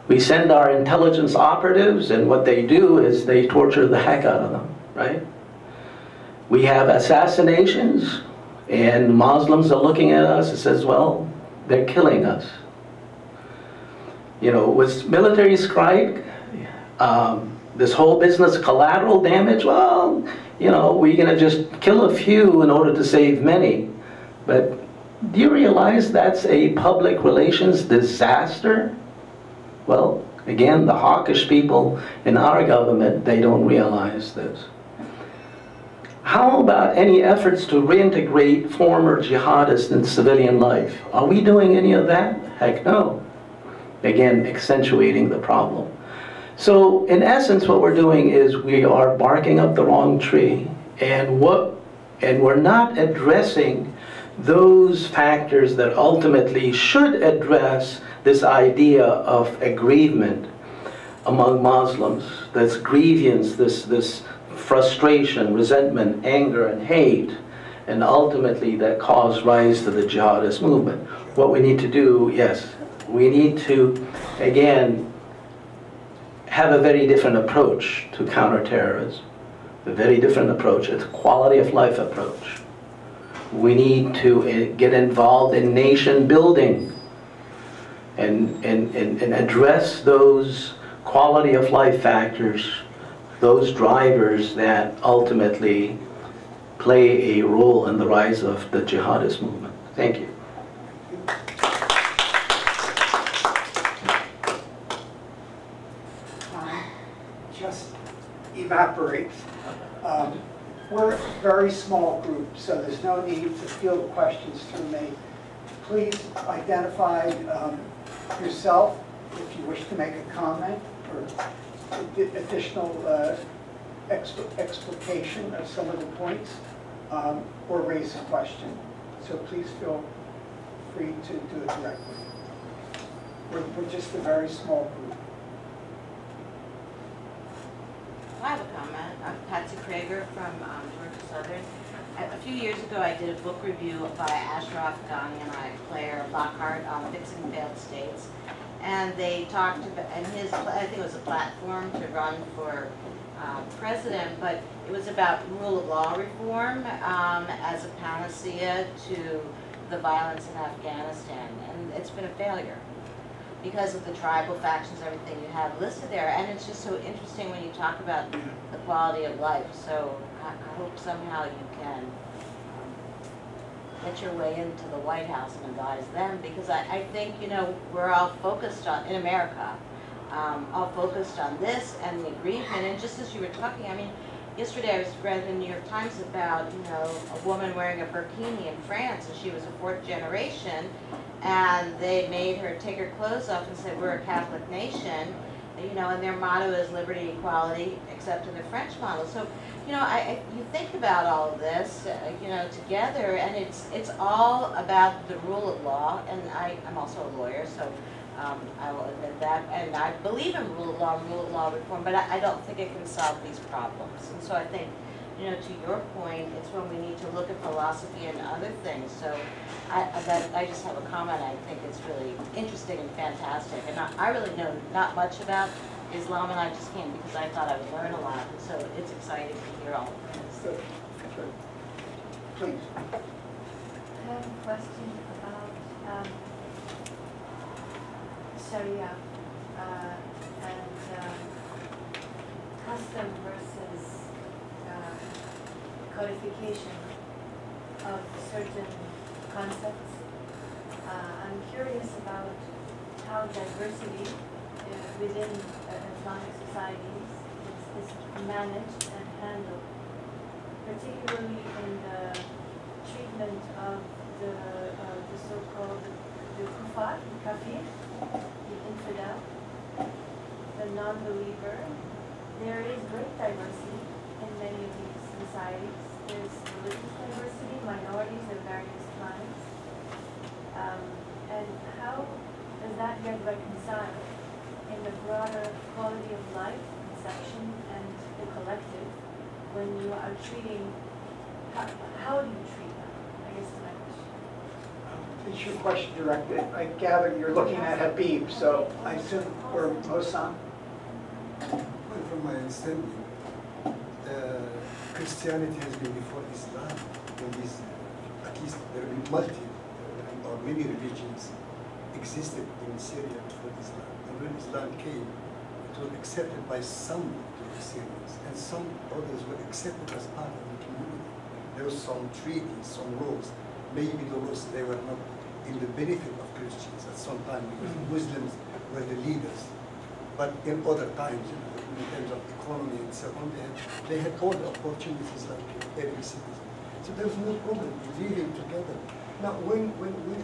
We send our intelligence operatives, and what they do is they torture the heck out of them, right? We have assassinations, and Muslims are looking at us and says, well, they're killing us. You know, was military strike, this whole business collateral damage, well, you know, we're going to just kill a few in order to save many. But do you realize that's a public relations disaster? Well, again, the hawkish people in our government, they don't realize this. How about any efforts to reintegrate former jihadists in civilian life? Are we doing any of that? Heck no. Again, accentuating the problem. So, in essence, what we're doing is we are barking up the wrong tree, and we're not addressing those factors that ultimately should address this idea of aggrievement among Muslims, this grievance, this frustration, resentment, anger, and hate, and ultimately that caused rise to the jihadist movement. What we need to do, yes, we need to, again, have a very different approach to counterterrorism, a very different approach. It's a quality of life approach. We need to get involved in nation building and address those quality of life factors, those drivers that ultimately play a role in the rise of the jihadist movement. Thank you. Time just evaporates. We're a very small group, so there's no need to field questions through me. Please identify yourself if you wish to make a comment or additional explication of some of the points, or raise a question. So please feel free to do it directly. We're just a very small group. I have a comment. I'm Patsy Krager from Georgia Southern. A few years ago, I did a book review by Ashraf Ghani and Claire Lockhart on fixing failed states. And they talked about, and I think it was a platform to run for president, but it was about rule of law reform as a panacea to the violence in Afghanistan. And it's been a failure because of the tribal factions, everything you have listed there. And it's just so interesting when you talk about the quality of life. So I hope somehow you can get your way into the White House and advise them, because I think, you know, we're all focused on, in America, all focused on this and the aggrievement. And just as you were talking, I mean, yesterday I was read in the New York Times about, you know, a woman wearing a burkini in France, and she was a fourth generation, and they made her take her clothes off and said, we're a Catholic nation, you know, and their motto is liberty, equality, except in the French model. So, you know, you think about all of this, you know, together, and it's all about the rule of law. And I'm also a lawyer, so I will admit that. And I believe in rule of law reform, but I don't think it can solve these problems. And so I think, you know, to your point, it's when we need to look at philosophy and other things. So I just have a comment. I think it's really interesting and fantastic. And I really know not much about Islam, and I just came because I thought I would learn a lot. And so it's exciting to hear all of this. Please. I have a question about Sharia and custom versus codification of certain concepts. I'm curious about how diversity within Islamic societies is managed and handled, particularly in the treatment of the so-called the kufar, the kafir, the infidel, the non-believer. There is great diversity in many of these societies. There's religious diversity, minorities of various kinds. And how does that get reconciled in the broader quality of life, conception, and the collective when you are treating, how do you treat them? I guess is my question. Is your question directed? I gather you're looking at Habib, so I assume we're Mohsen. Well, from my understanding, Christianity has been before Islam. At least there have been multi or many religions existed in Syria before Islam. And when Islam came, it was accepted by some Syrians, and some others were accepted as part of the community. There were some treaties, some laws. Maybe the laws, they were not in the benefit of Christians at some time because Muslims were the leaders. But in other times, in terms of economy and so on, they had all the opportunities like every citizen. So there's no problem in living together. Now, when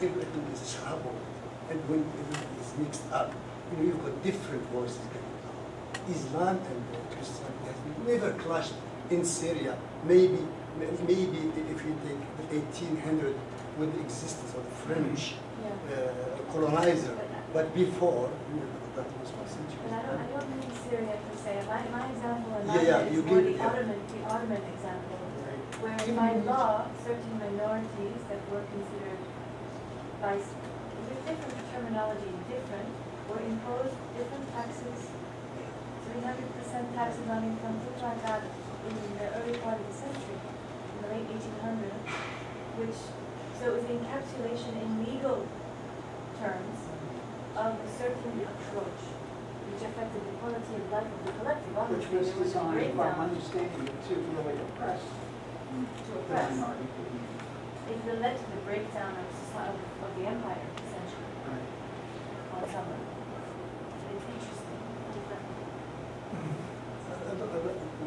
everything is troubled and when everything is mixed up, you've got different voices getting out. Islam and Christianity has never clashed in Syria. Maybe if you take the 1800 with the existence of the French colonizer, but before, that was one century. But I don't mean Syria per se. My example in mind is more the Ottoman example, where by law, certain minorities that were considered, with different terminology, were imposed different taxes, 300% taxes on income, things like that, in the early part of the century, in the late 1800s, so it was the encapsulation in legal terms of a certain approach, which affected the quality of life of the collective. Which was designed, if I'm understanding it, to really oppress. It led to the breakdown of the empire, essentially, on some level. It's interesting.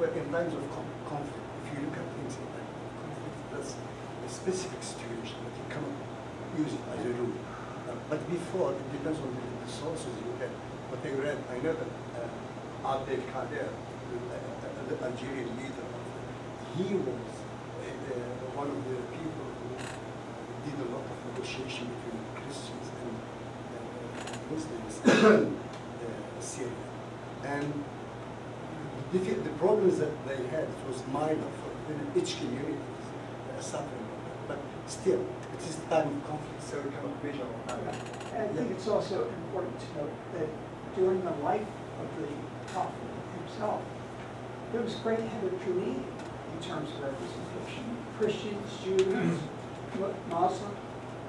In times of conflict, if you look at things in times of conflict, that's a specific situation that you cannot use it as a rule. But before, it depends on the sources you get. What I read, I know that Abdel Kader, the Algerian leader, he was one of the people who did a lot of negotiation between Christians and Muslims in Syria. And the problems that they had was minor for each community suffering. But still, it is a time of conflict, so we cannot measure on that. I think it's also important to note that during the life of the prophet himself, there was great heterogeneity in terms of representation. Christians, Jews, Muslims,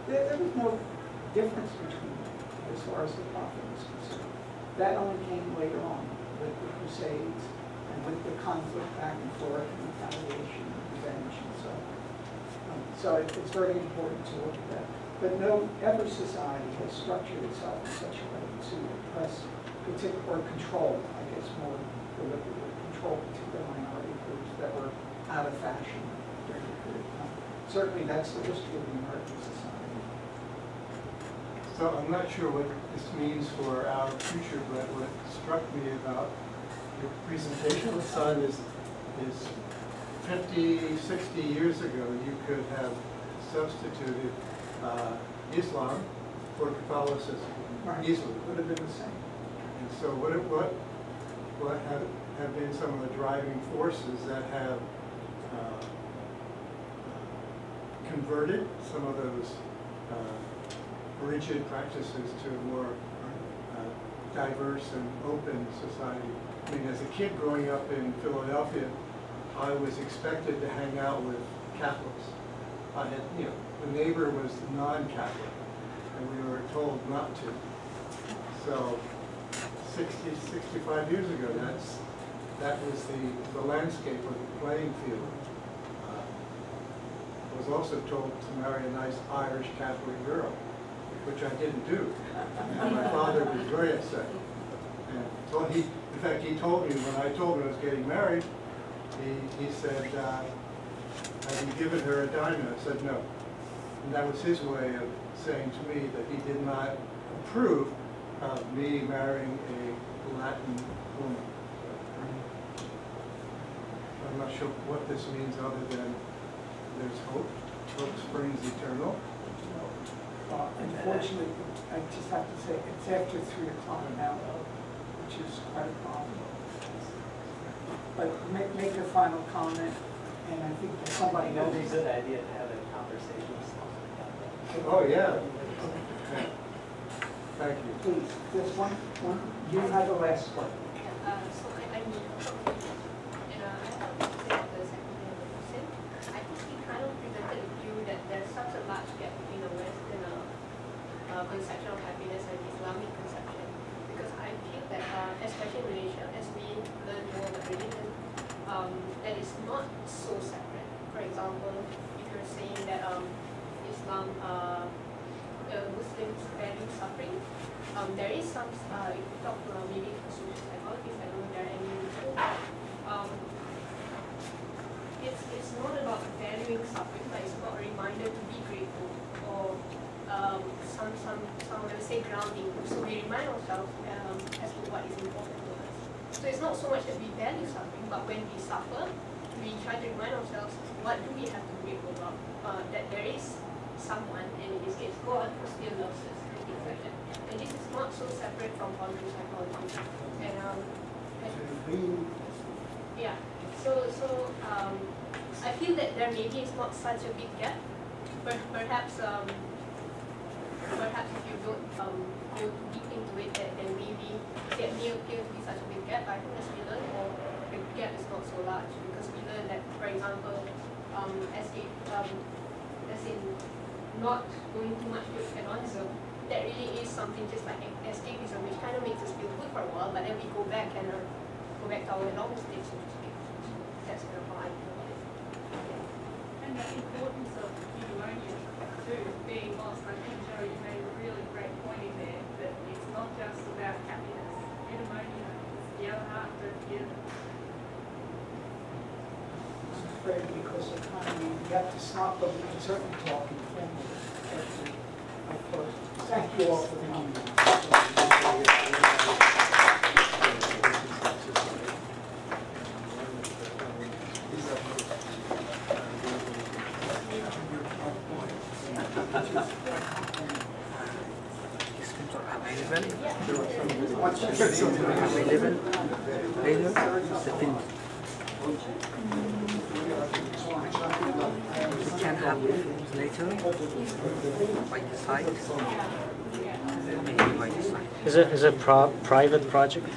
there was no difference between them as far as the prophet was concerned. That only came later on with the Crusades and with the conflict back and forth and retaliation and revenge and so on. So it's very important to look at that. But no ever society has structured itself in such a way to oppress or control, I guess more deliberately, control particular minority groups that were out of fashion during the period of time. Certainly that's the history of the American society. So I'm not sure what this means for our future, but what struck me about your presentation, Hassan, is 50, 60 years ago, you could have substituted Islam for Catholicism easily. Would have been the same. And so what have been some of the driving forces that have converted some of those rigid practices to a more diverse and open society? I mean, as a kid growing up in Philadelphia, I was expected to hang out with Catholics. I had, the neighbor was non-Catholic, and we were told not to. So 60, 65 years ago, that was the landscape of the playing field. I was also told to marry a nice Irish Catholic girl, which I didn't do. And my father was very upset. And so in fact, he told me, when I told him I was getting married, he said, have you given her a diamond? I said, no. And that was his way of saying to me that he did not approve of me marrying a Latin woman. I'm not sure what this means other than there's hope. Hope springs eternal. Unfortunately, I just have to say, it's after 3 o'clock now, which is quite a problem. But make your final comment, and I think that somebody It would knows. be a good idea to have a conversation with someone. Oh, yeah. Thank you. Please, this one, you have the last one. So I mean, and I have to say that the second thing of the person, I think he kind of presented a view that there's such a large gap between the Western conception of happiness and Islamic conception. Because I feel that, especially in Malaysia, as we learn more about religion, that is not so separate. For example, if you're saying that Islam, Muslims value suffering, there is some, if you talk to maybe social psychologists, I don't know if there are any research, it's not about valuing suffering, but it's about a reminder to be grateful, or some let's say grounding. So we remind ourselves as to what is important to us. So it's not so much that we value suffering, but when we suffer, we try to remind ourselves what do we have to be grateful about. That there is someone, and in this case God, who still loves us, and things like that. And this is not so separate from positive psychology. And yeah. So I feel that there maybe is not such a big gap. Perhaps if you don't go too deep into it, then maybe that may appear to be such a big gap. I think as we learn more, the gap is not so large, because we learn that, for example, as in not going too much with hedonism, that really is something just like escapism, which kind of makes us feel good for a while, but then we go back and go back to our normal state, so to speak. That's kind of how I feel about it. And the importance of eudaimonia too, being lost. I think, Joe, you made a really great point in there, that it's not just about happiness. Eudaimonia is the other half of it. Because of time, we have to stop, but we can certainly talk informally. Thank you all for coming. We can have it later by the site. Maybe by the site. Is it a private project?